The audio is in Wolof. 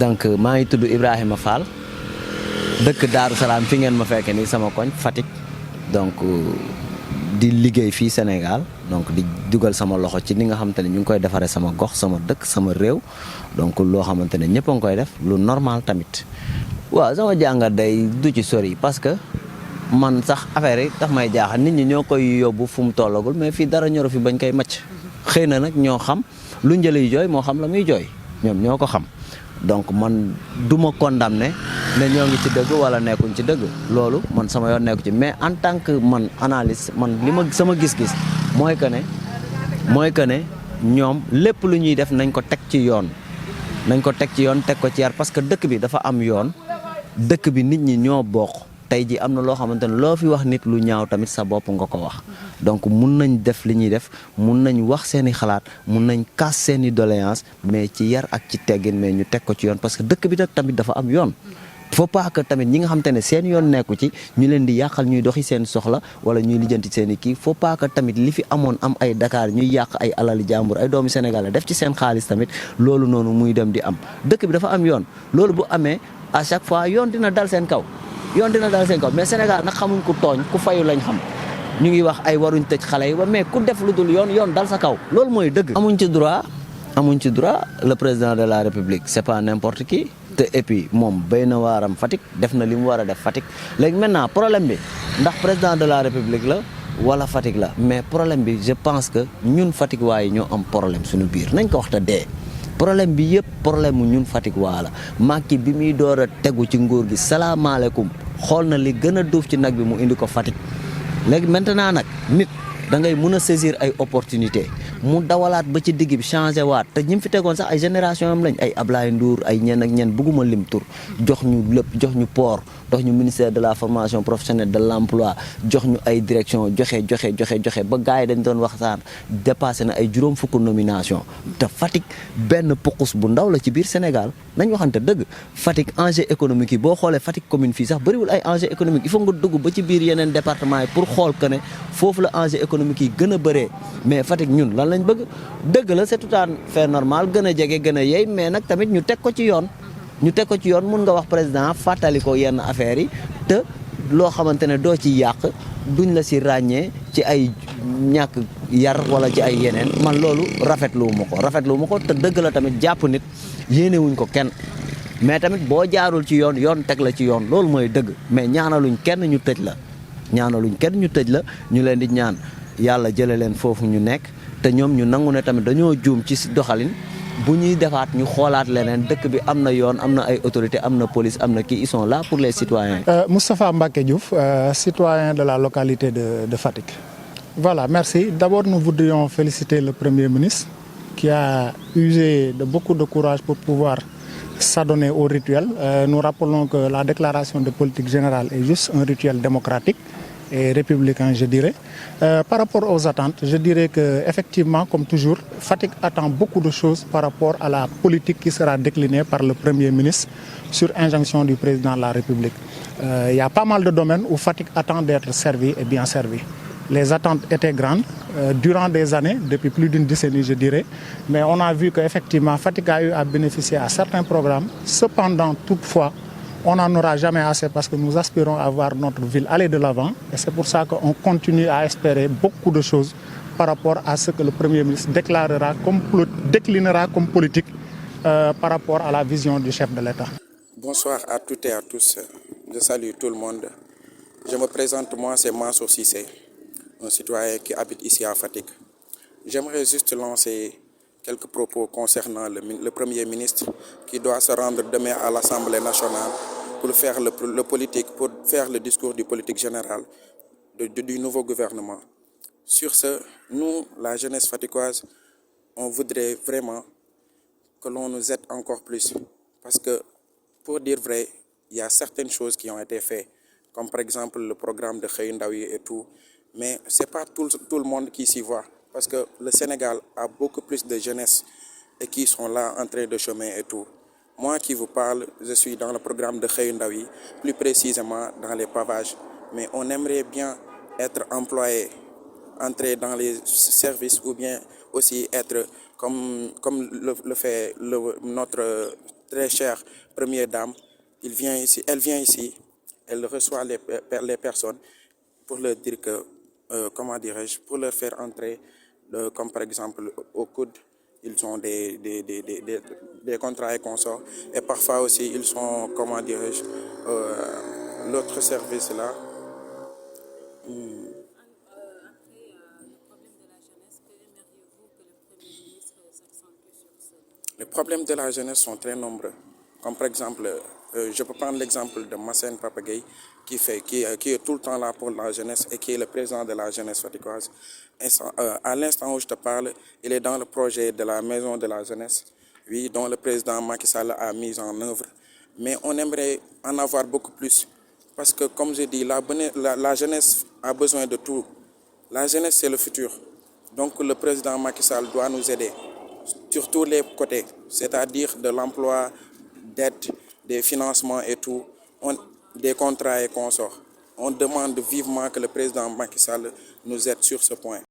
donc maa ngi tudd Ibrahima Fall dëkk Daaru Salaam fi ngeen ma fekke nii sama koñ Fatick donc di liggéey fii Sénégal donc di dugal sama loxo ci li nga xamante ne ñu ngi koy defaree sama gox sama dëkk sama réew donc loo xamante ne ñëpp a ngi koy def lu normal tamit. waaw sama jàngat day du ci sori parce que man sax affaire yi tax may jaaxal nit ñi ñoo koy yóbbu fu mu tollagul mais fii dara ñoro fi bañ koy macc xëy na nag ñoo xam lu njëliy jooy moo xam la muy jooy ñoom ñoo ko xam. donc man du ma condamné ne ñoo ngi ci dëgg wala nekkuñ ci dëgg loolu man sama yoon nekku ci mais en tant que man analyste man li ma sama gis-gis mooy que ne ñoom lépp lu ñuy def nañ ko teg ci yoon teg ko ci yar parce que dëkk bi dafa am yoon dëkk bi nit ñi ñoo bokk tey ji am na loo xamante ne loo fi wax nit lu ñaaw tamit sa bopp nga ko wax donc mun nañ def li ñuy def mun nañ wax seeni xalaat mun nañ kaas seeni doléance mais ci yar ak ci teggin mais ñu teg ko ci yoon parce que dëkk bi nag tamit dafa am yoon faut pas que tamit ñi nga xamante ne seen yoon nekku ci ñu leen di yàqal ñuy doxi seen soxla wala ñuy lijjanti seen i kii faut pas que tamit li fi amoon am ay Dakar ñuy yàq ay alali jàmbur ay doomi Sénégal def ci seen xaalis tamit loolu noonu muy dem di am dëkk bi dafa am yoon loolu bu amee à chaque fois yoon dina dal seen kaw mais Sénégal nag xamuñ ku tooñ ku fayu lañ xam ñu ngi wax ay waruñ tëj xale yi ba mais ku def lu dul yoon dal sa kaw loolu mooy dëgg. amuñ ci droit le président de la République c'est pas n'importe qui te et puis moom béy na waaram Fatick def na li mu war a def Fatick léegi maintenant problème bi ndax président de la République la wala Fatick la mais problème bi je pense que ñun Fatick waaye ñoo am problème suñu biir nañ ko wax te dee. problème bi yëpp problème mu ñun Fatick waa la Macky bi muy door a tegu ci nguur gi salaamaaleykum xool na li gën a duuf ci nag bi mu indi ko Fatick léegi maintenant nag nit da ngay mun a saisir ay opportunité mu dawalaat ba ci digg bi changé waat te ñi fi tegoon sax ay génération am lañ ay Ablaye Ndour ay ñen ak ñen bëgguma lim tur jox ñu lépp jox ñu port jox ñu ministère de la formation professionnelle de l'emploi jox ñu ay direction joxe ba gars yi dañ doon waxtaan dépassé na ay juróom fukk nomination te Fatick benn pukus bu ndaw la ci biir Sénégal nañ waxante dëgg Fatick enjeu économique yi boo xoolee Fatick commune fii sax bëriwul ay enjeu économique il faut nga dugg ba ci biir yeneen département yi pour xool que ne foofu la enjeu économique yi gën a bëree mais Fatick ñun lan lañ bëgg dëgg la c'est tout à fait normal gën a jege gën a yey mais nag tamit ñu teg ko ci yoon mun nga wax président fàttali ko yenn affaires yi te loo xamante ne doo ci yàq duñ la si ràññee ci ay ñàkk yar wala ci ay yeneen man loolu rafetlu ma ko te dëgg la tamit jàpp nit yéenewuñ ko kenn mais tamit boo jaarul ci yoon teg la ci yoon loolu mooy dëgg mais ñaanaluñ kenn ñu tëj la ñu leen di ñaan yàlla jële leen foofu ñu nekk te ñoom ñu nangu ne tamit dañoo juum ci doxalin bu ñuy defaat ñu xoolaat leneen dëkk bi am na yoon am na ay autorité am na police am na kii ils sont là pour les citoyens. Moustapha Mbacké Diouf, citoyen de la localité de Fatick. Voilà, merci. D'abord, nous voudrions féliciter le Premier ministre qui a usé de beaucoup de courage pour pouvoir s'adonner au rituel. Nous rappelons que la déclaration de politique générale est juste un rituel démocratique et républicain, je dirais. Par rapport aux attentes, je dirais qu'effectivement, comme toujours, Fatick attend beaucoup de choses par rapport à la politique qui sera déclinée par le Premier ministre sur injonction du Président de la République. Il y a pas mal de domaines où Fatick attend d'être servi et bien servi. Les attentes étaient grandes durant des années, depuis plus d'une décennie, je dirais. Mais on a vu qu'effectivement, Fatick a eu à bénéficier à certains programmes. Cependant, toutefois, on n'en aura jamais assez parce que nous aspirons à voir notre ville aller de l'avant. Et c'est pour ça qu'on continue à espérer beaucoup de choses par rapport à ce que le Premier ministre déclinera comme politique par rapport à la vision du chef de l'État. Bonsoir à toutes et à tous. Je salue tout le monde. Je me présente, moi, c'est Mansour Cissé, un citoyen qui habite ici à Fatick. J'aimerais juste lancer quelques propos concernant le Premier ministre qui doit se rendre demain à l'Assemblée nationale pour faire pour faire le discours du politique général du nouveau gouvernement. Sur ce, nous, la jeunesse fatickoise, on voudrait vraiment que l'on nous aide encore plus. Parce que, pour dire vrai, il y a certaines choses qui ont été faites, comme par exemple le programme de Xëyu Ndaw yi et tout, mais c'est pas tout le monde qui s'y voit. Parce que le Sénégal a beaucoup plus de jeunesse et qui sont là en train de chômer et tout. Moi qui vous parle, je suis dans le programme de Xëyu Ndaw yi, plus précisément dans les pavages. Mais on aimerait bien être employé, entrer dans les services ou bien aussi être comme le fait notre très chère première dame. Elle vient ici, elle reçoit les personnes pour leur dire que, comment dirais-je, pour leur faire entrer, comme par exemple au coude, ils ont des contrats et consorts. Et parfois aussi, ils sont, comment dirais-je, l'autre service là. Les problèmes de la jeunesse sont très nombreux. Comme par exemple, je peux prendre l'exemple de Massène Papagay, qui est tout le temps là pour la jeunesse et qui est le président de la jeunesse faticoise. À l'instant où je te parle, il est dans le projet de la maison de la jeunesse, oui, dont le président Macky Sall a mis en œuvre. Mais on aimerait en avoir beaucoup plus. Parce que, comme je dis, la jeunesse a besoin de tout. La jeunesse, c'est le futur. Donc, le président Macky Sall doit nous aider sur tous les côtés, c'est-à-dire de l'emploi, d'aide, des financements et tout, des contrats et consorts. On demande vivement que le président Macky Sall nous aide sur ce point.